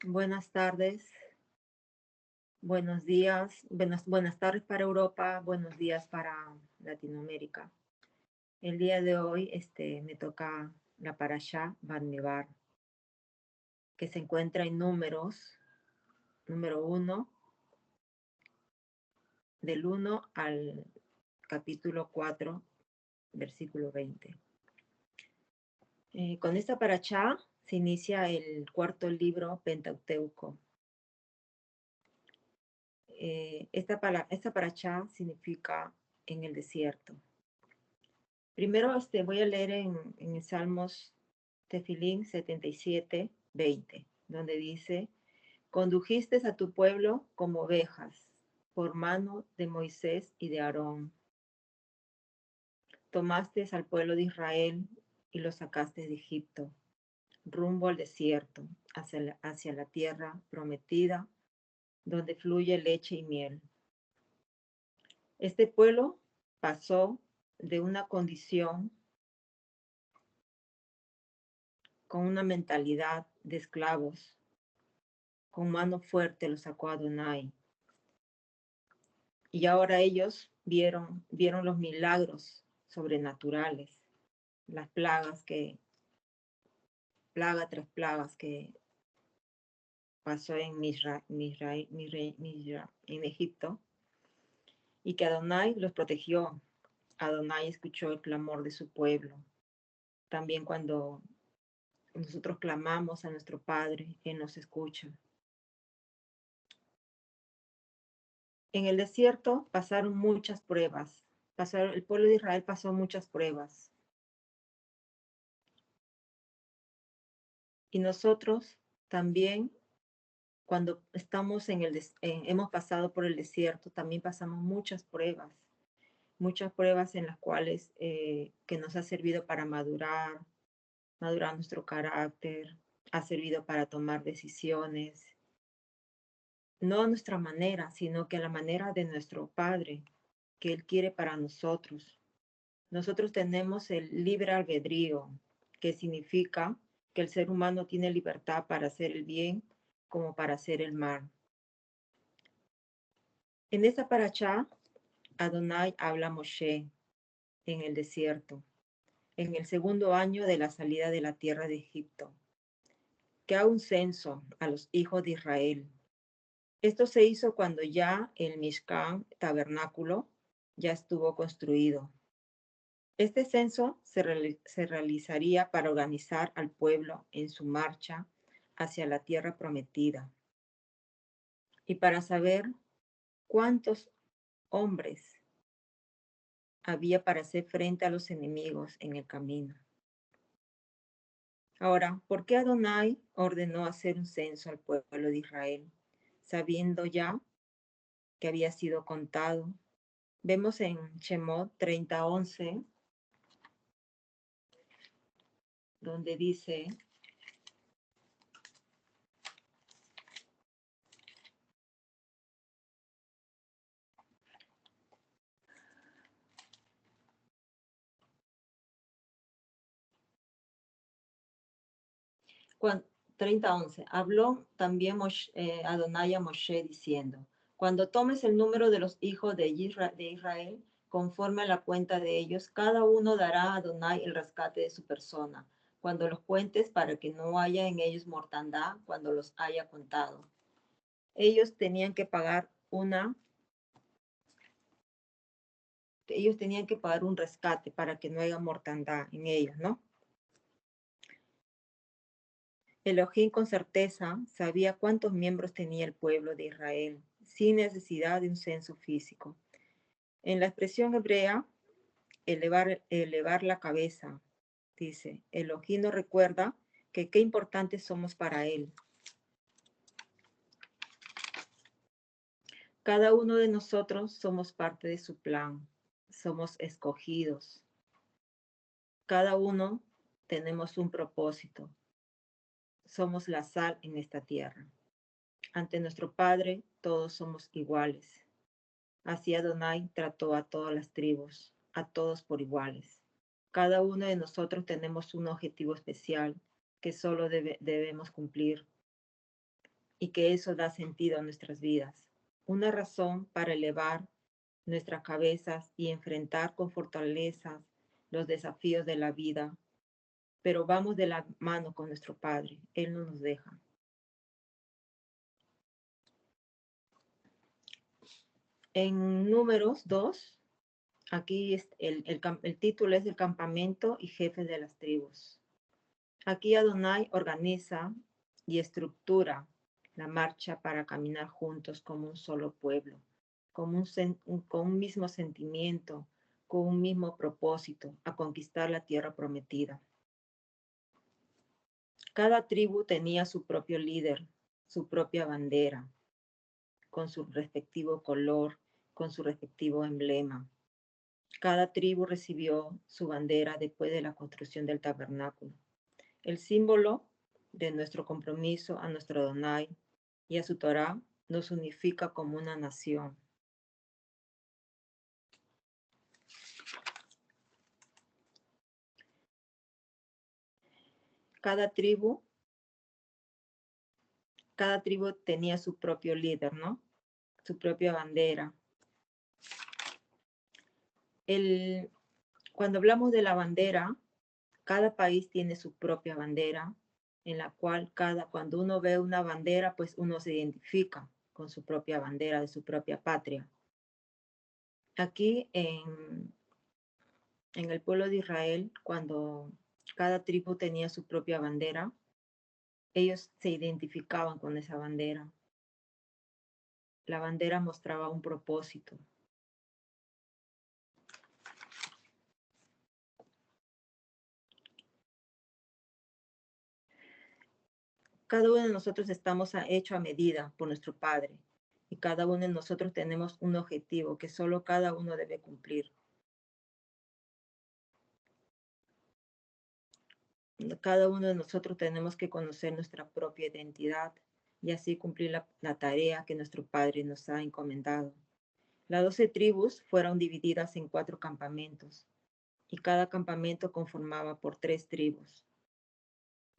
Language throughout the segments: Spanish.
Buenas tardes, buenos días, buenas tardes para Europa, buenos días para Latinoamérica. El día de hoy me toca la Parashá Bamidbar, que se encuentra en Números, número 1, del 1 al capítulo 4, versículo 20. Con esta Parashá se inicia el cuarto libro Pentateuco. Esta Parashá significa en el desierto. Primero voy a leer en el Salmos Tefilín 77, 20, donde dice, condujiste a tu pueblo como ovejas por mano de Moisés y de Aarón. Tomaste al pueblo de Israel y lo sacaste de Egipto, rumbo al desierto, hacia la tierra prometida, donde fluye leche y miel. Este pueblo pasó de una condición con una mentalidad de esclavos. Con mano fuerte los sacó Adonai. Y ahora ellos vieron los milagros sobrenaturales, las plaga tras plagas que pasó en en Egipto, y que Adonai los protegió. Adonai escuchó el clamor de su pueblo. También cuando nosotros clamamos a nuestro Padre, Él nos escucha. En el desierto pasaron muchas pruebas. El pueblo de Israel pasó muchas pruebas. Y nosotros también, cuando estamos hemos pasado por el desierto, también pasamos muchas pruebas en las cuales que nos ha servido para madurar nuestro carácter, ha servido para tomar decisiones, no a nuestra manera, sino que a la manera de nuestro Padre, que Él quiere para nosotros. Nosotros tenemos el libre albedrío, que significa que el ser humano tiene libertad para hacer el bien como para hacer el mal. En esta parashá, Adonai habla a Moshe en el desierto, en el segundo año de la salida de la tierra de Egipto, que haga un censo a los hijos de Israel. Esto se hizo cuando ya el Mishkan, tabernáculo, ya estuvo construido. Este censo se realizaría para organizar al pueblo en su marcha hacia la tierra prometida y para saber cuántos hombres había para hacer frente a los enemigos en el camino. Ahora, ¿por qué Adonai ordenó hacer un censo al pueblo de Israel, sabiendo ya que había sido contado? Vemos en Shemot 30:11, donde dice, cuando, 30:11, habló también Adonai a Moshe diciendo, cuando tomes el número de los hijos de Israel, conforme a la cuenta de ellos, cada uno dará a Adonai el rescate de su persona, cuando los cuentes para que no haya en ellos mortandad cuando los haya contado. Ellos tenían que pagar un rescate para que no haya mortandad en ellos, ¿no? Elohim con certeza sabía cuántos miembros tenía el pueblo de Israel, sin necesidad de un censo físico. En la expresión hebrea, elevar la cabeza, dice, Elohim nos recuerda que qué importantes somos para Él. Cada uno de nosotros somos parte de su plan, somos escogidos. Cada uno tenemos un propósito. Somos la sal en esta tierra. Ante nuestro Padre, todos somos iguales. Así Adonai trató a todas las tribus, a todos por iguales. Cada uno de nosotros tenemos un objetivo especial que solo debemos cumplir. y que eso da sentido a nuestras vidas. Una razón para elevar nuestras cabezas y enfrentar con fortaleza los desafíos de la vida, pero vamos de la mano con nuestro Padre. Él no nos deja. En Números 2, aquí el título es El campamento y jefes de las tribus. Aquí Adonai organiza y estructura la marcha para caminar juntos como un solo pueblo, con un mismo sentimiento, con un mismo propósito, a conquistar la tierra prometida. Cada tribu tenía su propio líder, su propia bandera, con su respectivo color, con su respectivo emblema. Cada tribu recibió su bandera después de la construcción del tabernáculo. El símbolo de nuestro compromiso a nuestro Adonai y a su Torá nos unifica como una nación. Cada tribu tenía su propio líder, ¿no? Su propia bandera. Cuando hablamos de la bandera, cada país tiene su propia bandera, en la cual cuando uno ve una bandera, pues uno se identifica con su propia bandera de su propia patria. Aquí en el pueblo de Israel, cuando cada tribu tenía su propia bandera, ellos se identificaban con esa bandera. La bandera mostraba un propósito. Cada uno de nosotros estamos hecho a medida por nuestro Padre y cada uno de nosotros tenemos un objetivo que solo cada uno debe cumplir. Cada uno de nosotros tenemos que conocer nuestra propia identidad y así cumplir la tarea que nuestro Padre nos ha encomendado. Las 12 tribus fueron divididas en 4 campamentos y cada campamento conformaba por 3 tribus,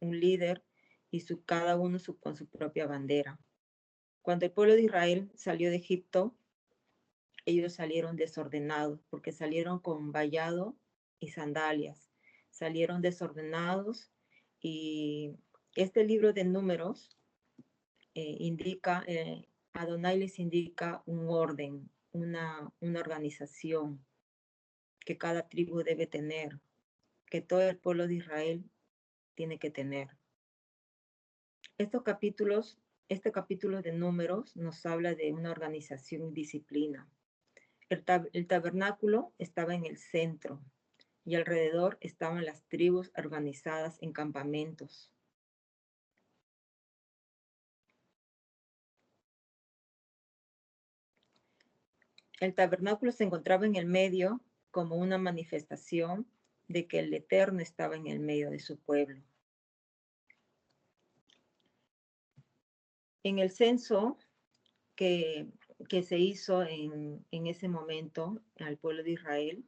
un líder y cada uno con su propia bandera. Cuando el pueblo de Israel salió de Egipto, ellos salieron desordenados porque salieron con vallado y sandalias. Salieron desordenados y este libro de Números indica, Adonai les indica un orden, una organización que cada tribu debe tener, que todo el pueblo de Israel tiene que tener. Este capítulo de Números nos habla de una organización y disciplina. El tabernáculo estaba en el centro y alrededor estaban las tribus organizadas en campamentos. El tabernáculo se encontraba en el medio como una manifestación de que el Eterno estaba en el medio de su pueblo. En el censo que se hizo en ese momento al pueblo de Israel,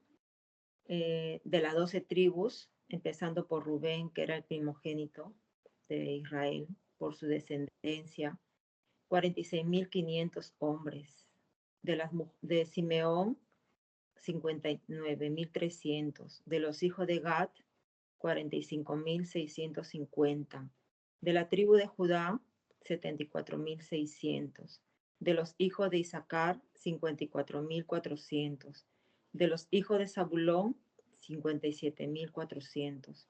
de las 12 tribus, empezando por Rubén, que era el primogénito de Israel, por su descendencia, 46.500 hombres. De Simeón, 59.300. De los hijos de Gad, 45.650. De la tribu de Judá, 74.600. De los hijos de Isaacar, 54.400. De los hijos de Zabulón, 57.400.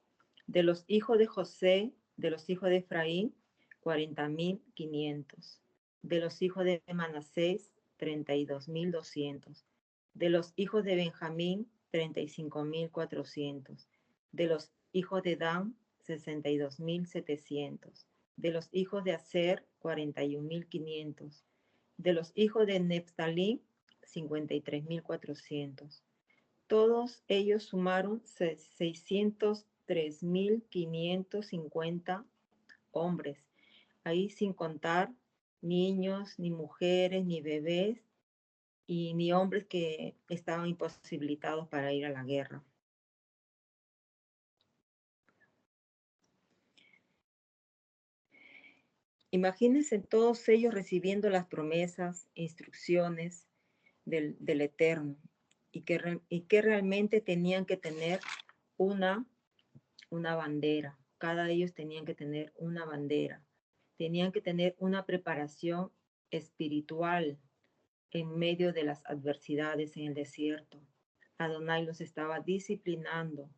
De los hijos de José, de los hijos de Efraín, 40.500. De los hijos de Manasés, 32.200. De los hijos de Benjamín, 35.400. De los hijos de Dan, 62.700. De los hijos de Aser, 41.500. De los hijos de Neftalí, 53.400. Todos ellos sumaron 603.550 hombres, ahí sin contar niños, ni mujeres, ni bebés, y ni hombres que estaban imposibilitados para ir a la guerra. Imagínense todos ellos recibiendo las promesas, instrucciones del Eterno y que realmente tenían que tener una bandera. Cada de ellos tenían que tener una bandera. Tenían que tener una preparación espiritual en medio de las adversidades en el desierto. Adonai los estaba disciplinando.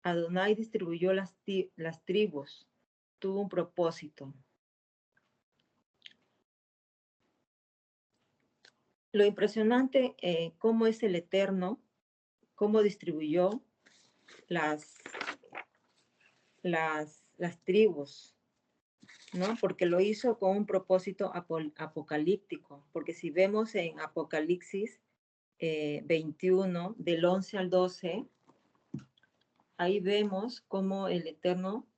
Adonai distribuyó las tribus. Tuvo un propósito. Lo impresionante, cómo es el Eterno, cómo distribuyó las tribus, ¿no? Porque lo hizo con un propósito apocalíptico. Porque si vemos en Apocalipsis 21, del 11 al 12, ahí vemos cómo el Eterno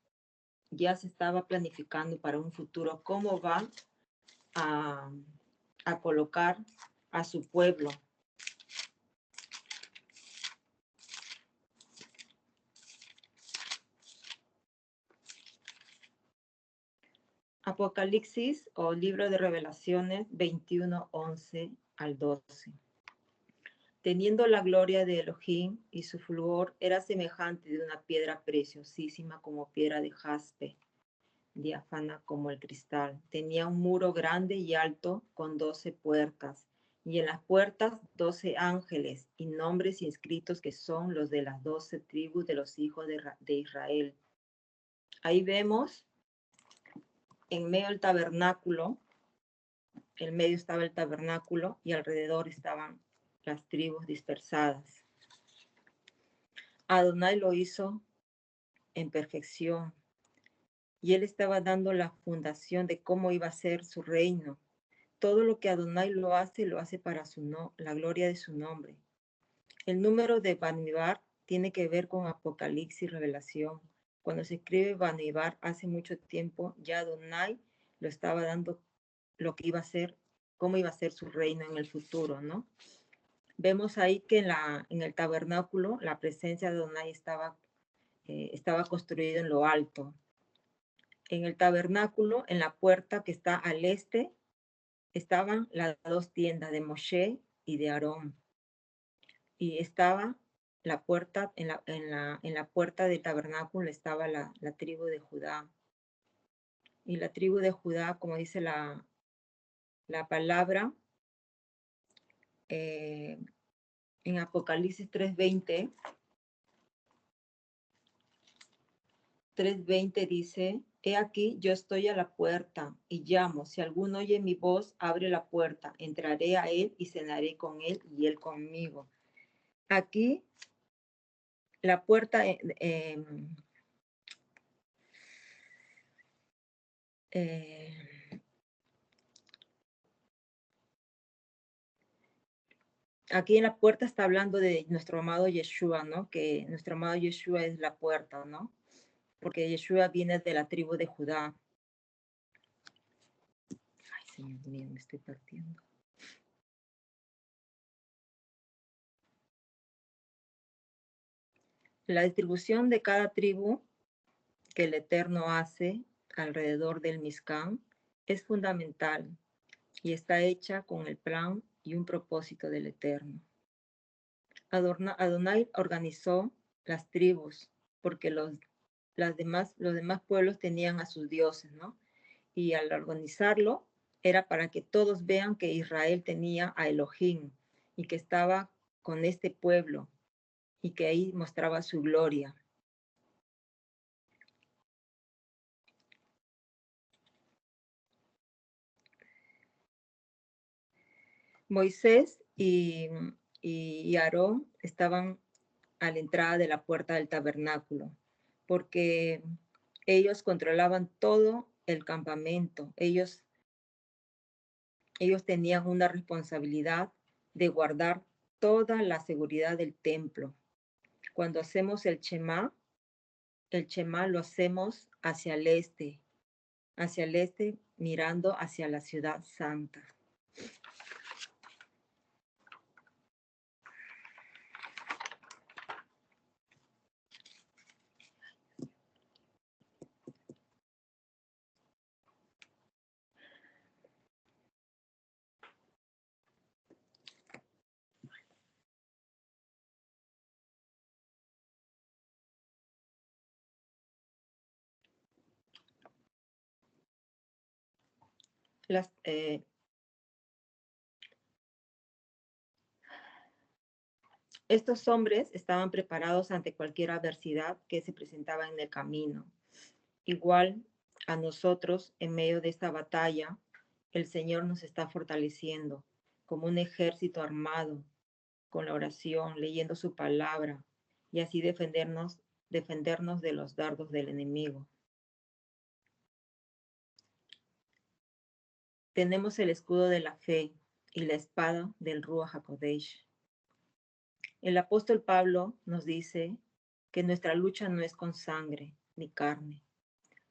ya se estaba planificando para un futuro, cómo va a, a colocar a su pueblo. Apocalipsis o libro de Revelaciones 21, 11 al 12. Teniendo la gloria de Elohim y su fulgor era semejante de una piedra preciosísima como piedra de jaspe, diáfana como el cristal. Tenía un muro grande y alto con 12 puertas, y en las puertas 12 ángeles y nombres inscritos que son los de las 12 tribus de los hijos de Israel. Ahí vemos en medio del tabernáculo, en medio estaba el tabernáculo y alrededor estaban las tribus dispersadas. Adonai lo hizo en perfección y él estaba dando la fundación de cómo iba a ser su reino. Todo lo que Adonai lo hace para la gloria de su nombre. El número de Bamidbar tiene que ver con Apocalipsis y Revelación. Cuando se escribe Bamidbar hace mucho tiempo, ya Adonai lo estaba dando lo que iba a ser, cómo iba a ser su reino en el futuro, ¿no? Vemos ahí que en el tabernáculo la presencia de Adonai estaba construido en lo alto. En el tabernáculo, en la puerta que está al este, estaban las dos tiendas de Moshe y de Aarón. Y estaba la puerta, en la puerta del tabernáculo estaba la tribu de Judá. Y la tribu de Judá, como dice la palabra, en Apocalipsis 3:20 dice, he aquí, yo estoy a la puerta y llamo. Si alguno oye mi voz, abre la puerta. Entraré a él y cenaré con él y él conmigo. Aquí, la puerta, aquí en la puerta está hablando de nuestro amado Yeshua, ¿no? Que nuestro amado Yeshua es la puerta, ¿no? Porque Yeshua viene de la tribu de Judá. Ay, Señor mío, me estoy partiendo. La distribución de cada tribu que el Eterno hace alrededor del Mizcán es fundamental y está hecha con el plan y un propósito del Eterno. Adonai organizó las tribus porque los demás pueblos tenían a sus dioses, ¿no? Y al organizarlo era para que todos vean que Israel tenía a Elohim y que estaba con este pueblo y que ahí mostraba su gloria. Moisés y Aarón estaban a la entrada de la puerta del tabernáculo, porque ellos controlaban todo el campamento. Ellos tenían una responsabilidad de guardar toda la seguridad del templo. Cuando hacemos el Shema lo hacemos hacia el este mirando hacia la ciudad santa. Estos hombres estaban preparados ante cualquier adversidad que se presentaba en el camino. Igual a nosotros, en medio de esta batalla, el Señor nos está fortaleciendo como un ejército armado con la oración, leyendo su palabra y así defendernos de los dardos del enemigo. Tenemos el escudo de la fe y la espada del Ruach HaKodesh. El apóstol Pablo nos dice que nuestra lucha no es con sangre ni carne.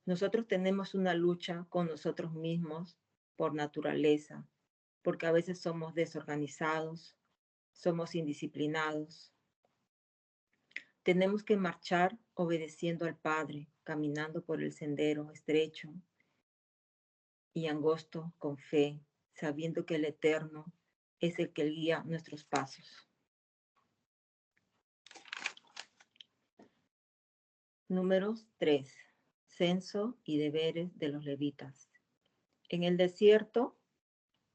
Nosotros tenemos una lucha con nosotros mismos por naturaleza, porque a veces somos desorganizados, somos indisciplinados. Tenemos que marchar obedeciendo al Padre, caminando por el sendero estrecho y angosto con fe, sabiendo que el Eterno es el que guía nuestros pasos. Números 3. Censo y deberes de los levitas. En el desierto,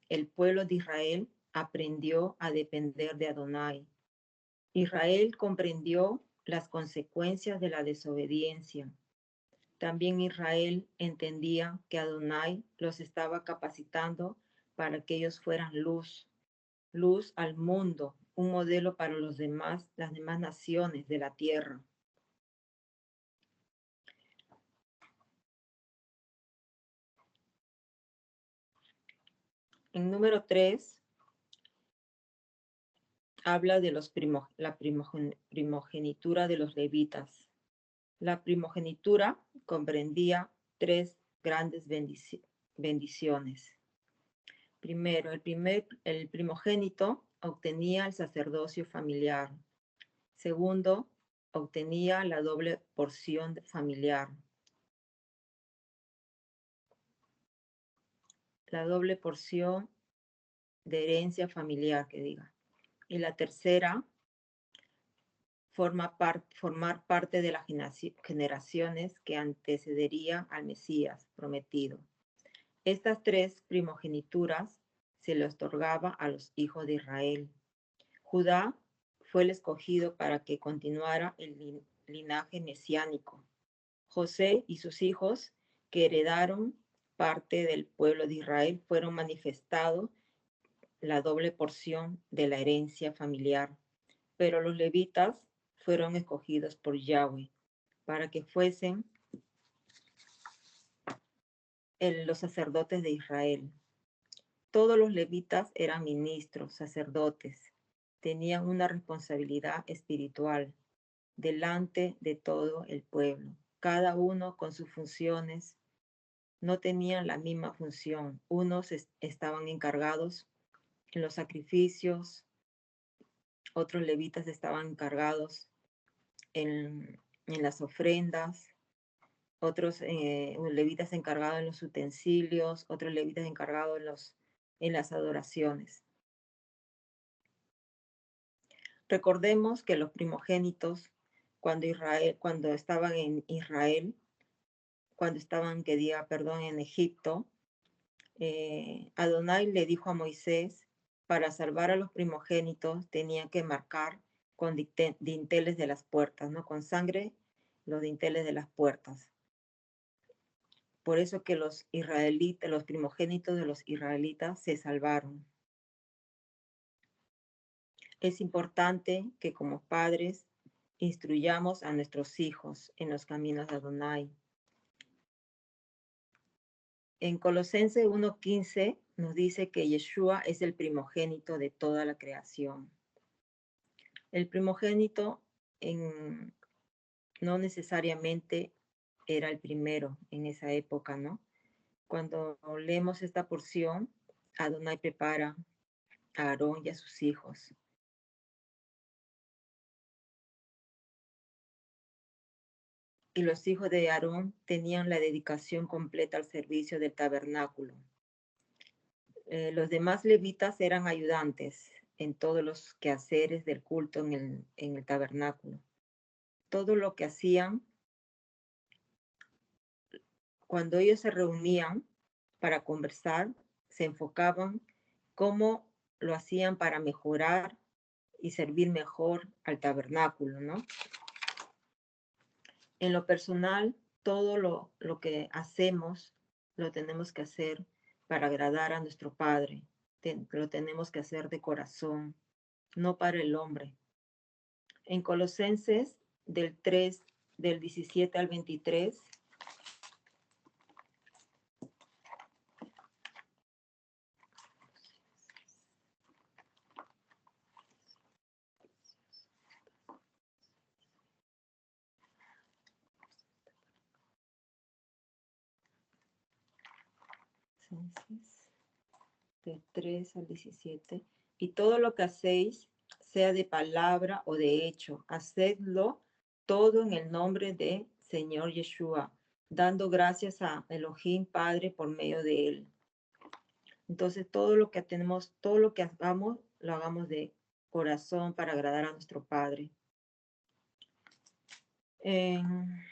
el pueblo de Israel aprendió a depender de Adonai. Israel comprendió las consecuencias de la desobediencia. También Israel entendía que Adonai los estaba capacitando para que ellos fueran luz, luz al mundo, un modelo para las demás naciones de la tierra. En número 3, habla de la primogenitura de los levitas. La primogenitura comprendía 3 grandes bendiciones. Primero, el primogénito obtenía el sacerdocio familiar. Segundo, obtenía la doble porción familiar. La doble porción de herencia familiar, que diga. Y la tercera, formar parte de las generaciones que antecedería al Mesías prometido. Estas 3 primogenituras se le otorgaba a los hijos de Israel. Judá fue el escogido para que continuara el linaje mesiánico. José y sus hijos, que heredaron parte del pueblo de Israel, fueron manifestados la doble porción de la herencia familiar. Pero los levitas fueron escogidos por Yahweh para que fuesen los sacerdotes de Israel. Todos los levitas eran ministros, sacerdotes, tenían una responsabilidad espiritual delante de todo el pueblo, cada uno con sus funciones. No tenían la misma función. Unos estaban encargados en los sacrificios, otros levitas estaban encargados en las ofrendas, otros levitas encargados en los utensilios, otros levitas encargados en las adoraciones. Recordemos que los primogénitos, cuando estaban en Israel, en Egipto, Adonai le dijo a Moisés, para salvar a los primogénitos tenían que marcar con dinteles de las puertas, ¿no? Con sangre, los dinteles de las puertas. Por eso que los primogénitos de los israelitas se salvaron. Es importante que como padres instruyamos a nuestros hijos en los caminos de Adonai. En Colosenses 1:15 nos dice que Yeshua es el primogénito de toda la creación. El primogénito no necesariamente era el primero en esa época, ¿no? Cuando leemos esta porción, Adonai prepara a Aarón y a sus hijos. Y los hijos de Aarón tenían la dedicación completa al servicio del tabernáculo. Los demás levitas eran ayudantes en todos los quehaceres del culto en el tabernáculo. Todo lo que hacían cuando ellos se reunían para conversar, se enfocaban cómo lo hacían para mejorar y servir mejor al tabernáculo, ¿no? En lo personal, todo lo que hacemos lo tenemos que hacer para agradar a nuestro Padre. Lo tenemos que hacer de corazón, no para el hombre. En Colosenses del 3, del 17 al 23, del 3 al 17, y todo lo que hacéis, sea de palabra o de hecho, hacedlo todo en el nombre de Señor Yeshua, dando gracias a Elohim Padre por medio de él. Entonces, todo lo que tenemos, todo lo que hagamos, lo hagamos de corazón para agradar a nuestro Padre. En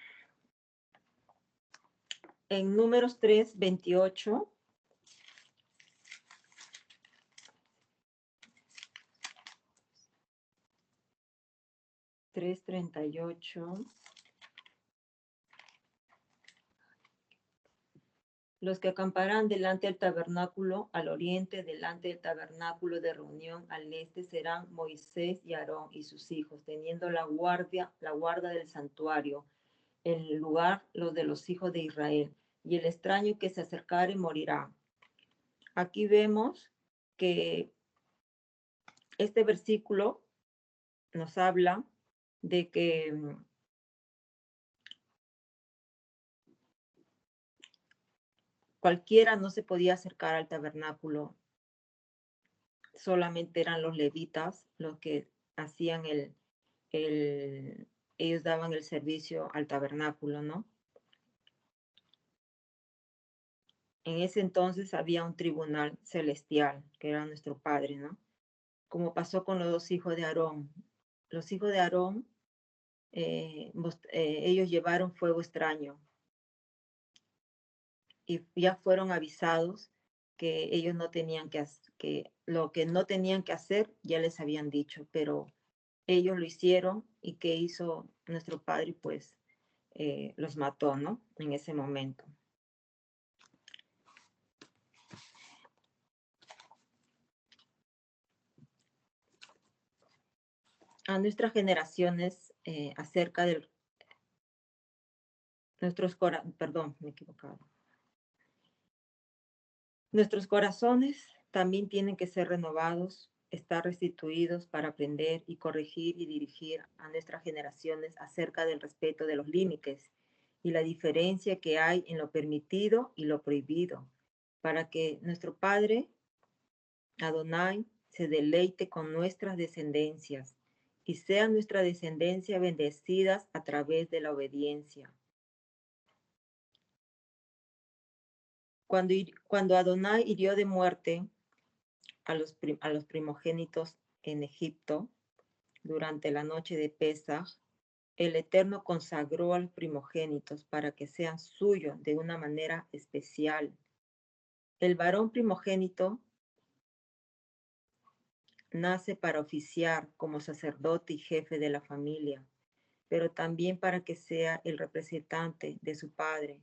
Números 3, 28, 3:38. Los que acamparán delante del tabernáculo al oriente, delante del tabernáculo de reunión al este, serán Moisés y Aarón y sus hijos, teniendo la guarda del santuario, el lugar los de los hijos de Israel, y el extraño que se acercare morirá. Aquí vemos que este versículo nos habla de que cualquiera no se podía acercar al tabernáculo, solamente eran los levitas los que hacían ellos daban el servicio al tabernáculo, ¿no? En ese entonces había un tribunal celestial, que era nuestro Padre, ¿no? Como pasó con los dos hijos de Aarón. Los hijos de Aarón, ellos llevaron fuego extraño y ya fueron avisados que ellos no tenían que lo que no tenían que hacer ya les habían dicho, pero ellos lo hicieron y ¿qué hizo nuestro Padre? Pues los mató, ¿no? En ese momento. A nuestras generaciones acerca de perdón, me he equivocado. Nuestros corazones también tienen que ser renovados, estar restituidos para aprender y corregir y dirigir a nuestras generaciones acerca del respeto de los límites y la diferencia que hay en lo permitido y lo prohibido, para que nuestro Padre, Adonai, se deleite con nuestras descendencias y sea nuestra descendencia bendecidas a través de la obediencia. Cuando Adonai hirió de muerte a los primogénitos en Egipto durante la noche de Pesaj, el Eterno consagró a los primogénitos para que sean suyos de una manera especial. El varón primogénito nace para oficiar como sacerdote y jefe de la familia, pero también para que sea el representante de su padre.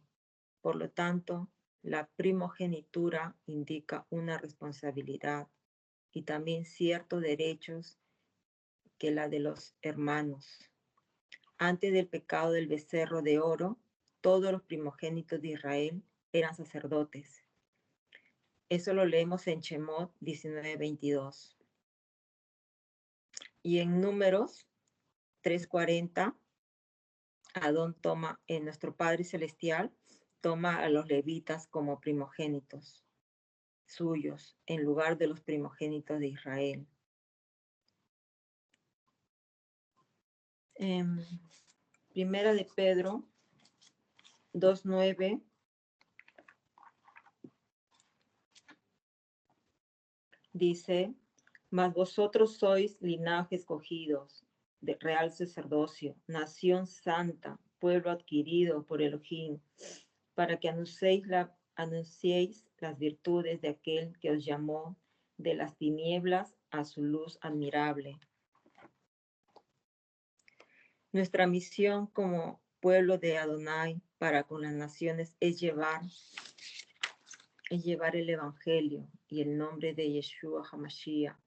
Por lo tanto, la primogenitura indica una responsabilidad y también ciertos derechos que la de los hermanos. Antes del pecado del becerro de oro, todos los primogénitos de Israel eran sacerdotes. Eso lo leemos en Shemot 19:22. Y en Números 3:40, Adón toma, en nuestro Padre Celestial, toma a los levitas como primogénitos suyos en lugar de los primogénitos de Israel. Primera de Pedro 2:9 dice, mas vosotros sois linaje escogidos, de real sacerdocio, nación santa, pueblo adquirido por Elohim, para que anunciéis las virtudes de aquel que os llamó de las tinieblas a su luz admirable. Nuestra misión como pueblo de Adonai para con las naciones es llevar el Evangelio y el nombre de Yeshua HaMashiach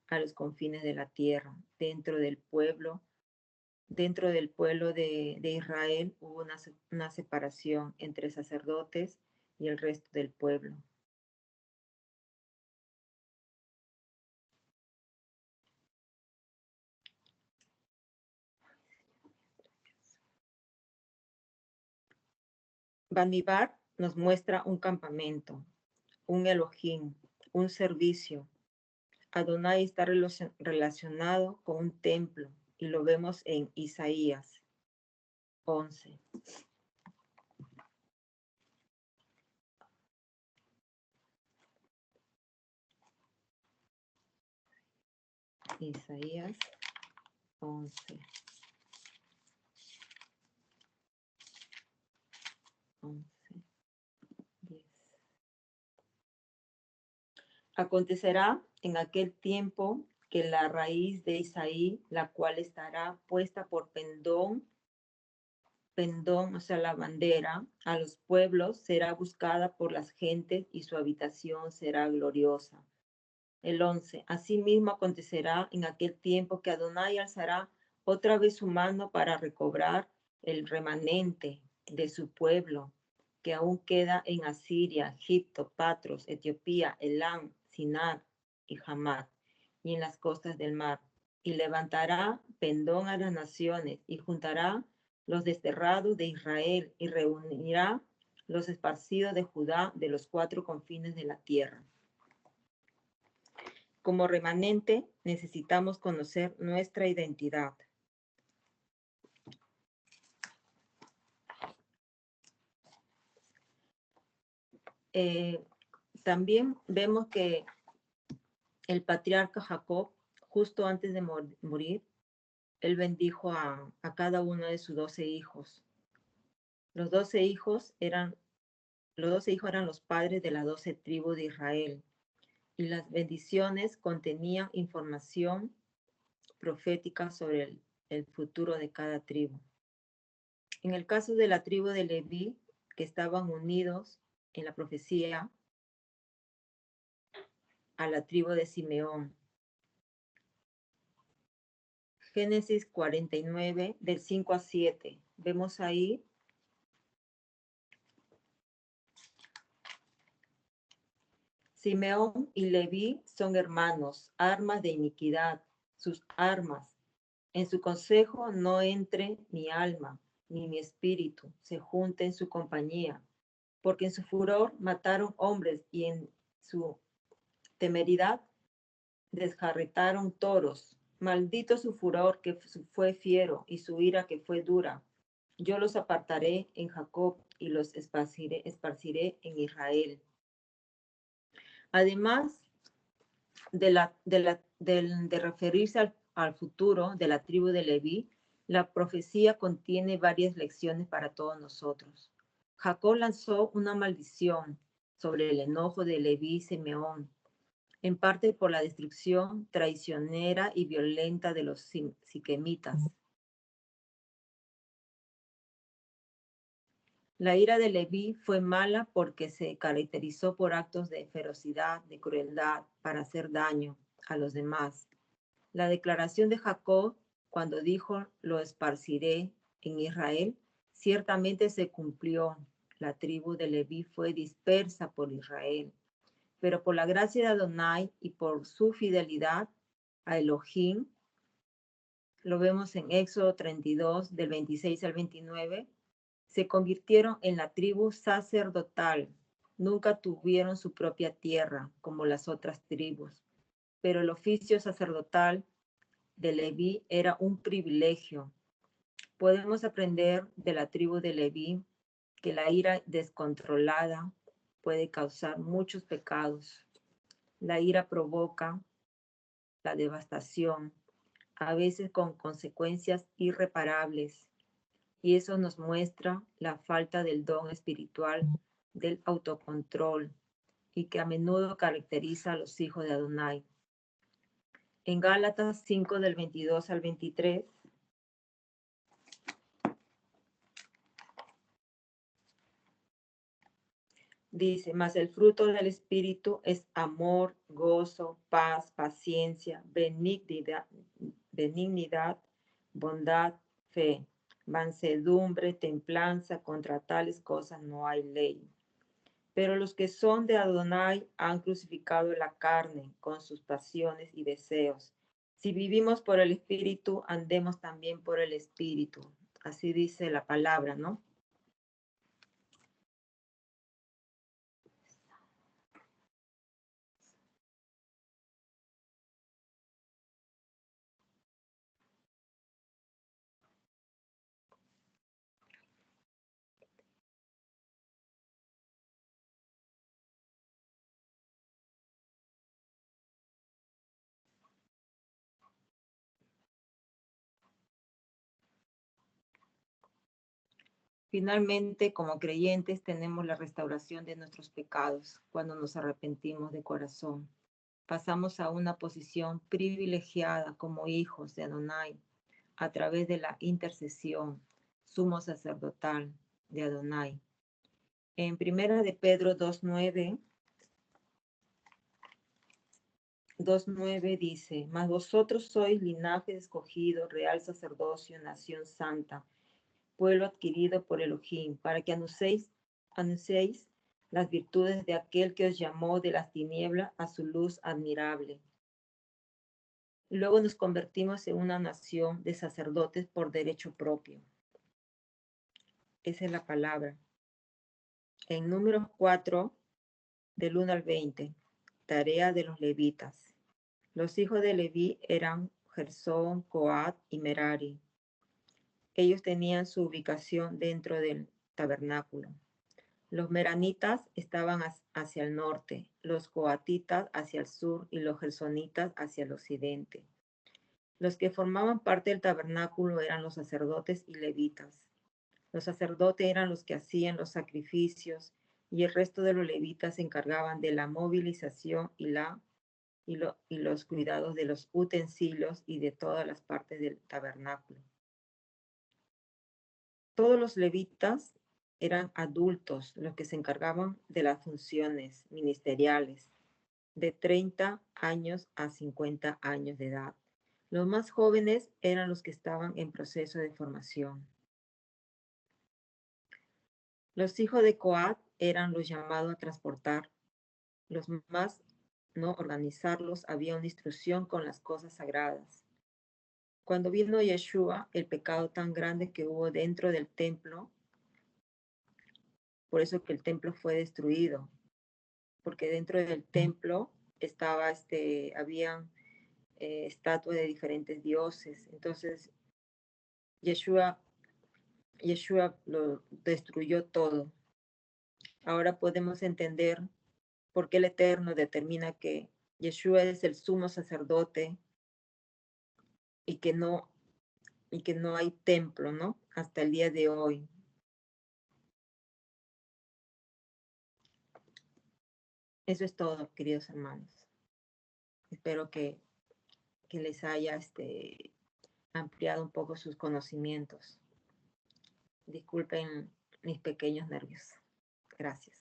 a los confines de la tierra. Dentro del pueblo de Israel hubo una separación entre sacerdotes y el resto del pueblo. Bamibar nos muestra un campamento, un Elohim, un servicio. Adonai está relacionado con un templo y lo vemos en Isaías 11. Isaías 11. 10. Acontecerá en aquel tiempo que la raíz de Isaí, la cual estará puesta por pendón, o sea, la bandera, a los pueblos, será buscada por las gentes y su habitación será gloriosa. El 11. Asimismo acontecerá en aquel tiempo que Adonai alzará otra vez su mano para recobrar el remanente de su pueblo, que aún queda en Asiria, Egipto, Patros, Etiopía, Elam, Sinar y Hamat, y en las costas del mar. Y levantará pendón a las naciones, y juntará los desterrados de Israel, y reunirá los esparcidos de Judá de los cuatro confines de la tierra. Como remanente, necesitamos conocer nuestra identidad. También vemos que el patriarca Jacob, justo antes de morir, él bendijo a cada uno de sus 12 hijos. Los 12 hijos eran los padres de las 12 tribus de Israel. Y las bendiciones contenían información profética sobre el futuro de cada tribu. En el caso de la tribu de Leví, que estaban unidos en la profecía a la tribu de Simeón. Génesis 49, del 5 a 7. Vemos ahí Simeón y Leví son hermanos, armas de iniquidad, sus armas. En su consejo no entre mi alma, ni mi espíritu se junte en su compañía, porque en su furor mataron hombres y en su temeridad desjarretaron toros. Maldito su furor que fue fiero y su ira que fue dura. Yo los apartaré en Jacob y los esparciré en Israel. Además de referirse al futuro de la tribu de Leví, la profecía contiene varias lecciones para todos nosotros. Jacob lanzó una maldición sobre el enojo de Leví y Simeón, en parte por la destrucción traicionera y violenta de los siquemitas. La ira de Leví fue mala porque se caracterizó por actos de ferocidad, de crueldad, para hacer daño a los demás. La declaración de Jacob, cuando dijo, lo esparciré en Israel, ciertamente se cumplió. La tribu de Leví fue dispersa por Israel. Pero por la gracia de Adonai y por su fidelidad a Elohim, lo vemos en Éxodo 32, del 26 al 29, se convirtieron en la tribu sacerdotal. Nunca tuvieron su propia tierra como las otras tribus, pero el oficio sacerdotal de Leví era un privilegio. Podemos aprender de la tribu de Leví que la ira descontrolada puede causar muchos pecados. La ira provoca la devastación, a veces con consecuencias irreparables. Y eso nos muestra la falta del don espiritual del autocontrol y que a menudo caracteriza a los hijos de Adonai. En Gálatas 5 del 22 al 23, dice, mas el fruto del Espíritu es amor, gozo, paz, paciencia, benignidad, bondad, fe, mansedumbre, templanza. Contra tales cosas no hay ley. Pero los que son de Adonai han crucificado la carne con sus pasiones y deseos. Si vivimos por el Espíritu, andemos también por el Espíritu. Así dice la palabra, ¿no? Finalmente, como creyentes, tenemos la restauración de nuestros pecados cuando nos arrepentimos de corazón. Pasamos a una posición privilegiada como hijos de Adonai a través de la intercesión sumo sacerdotal de Adonai. En Primera de Pedro 2:9 dice, mas vosotros sois linaje escogido, real sacerdocio, nación santa, pueblo adquirido por Elohim, para que anunciéis las virtudes de aquel que os llamó de las tinieblas a su luz admirable. Luego nos convertimos en una nación de sacerdotes por derecho propio. Esa es la palabra. En Números 4, del 1 al 20, tarea de los levitas. Los hijos de Leví eran Gersón, Coat y Merari. Ellos tenían su ubicación dentro del tabernáculo. Los meranitas estaban hacia el norte, los coatitas hacia el sur y los gersonitas hacia el occidente. Los que formaban parte del tabernáculo eran los sacerdotes y levitas. Los sacerdotes eran los que hacían los sacrificios y el resto de los levitas se encargaban de la movilización y los cuidados de los utensilios y de todas las partes del tabernáculo. Todos los levitas eran adultos los que se encargaban de las funciones ministeriales, de 30 años a 50 años de edad. Los más jóvenes eran los que estaban en proceso de formación. Los hijos de Coat eran los llamados a transportar. Los más no organizarlos, había una instrucción con las cosas sagradas. Cuando vino Yeshua, el pecado tan grande que hubo dentro del templo, por eso que el templo fue destruido, porque dentro del templo habían estatuas de diferentes dioses. Entonces, Yeshua lo destruyó todo. Ahora podemos entender por qué el Eterno determina que Yeshua es el sumo sacerdote y que no hay templo, ¿no? Hasta el día de hoy. Eso es todo, queridos hermanos. Espero que les haya ampliado un poco sus conocimientos. Disculpen mis pequeños nervios. Gracias.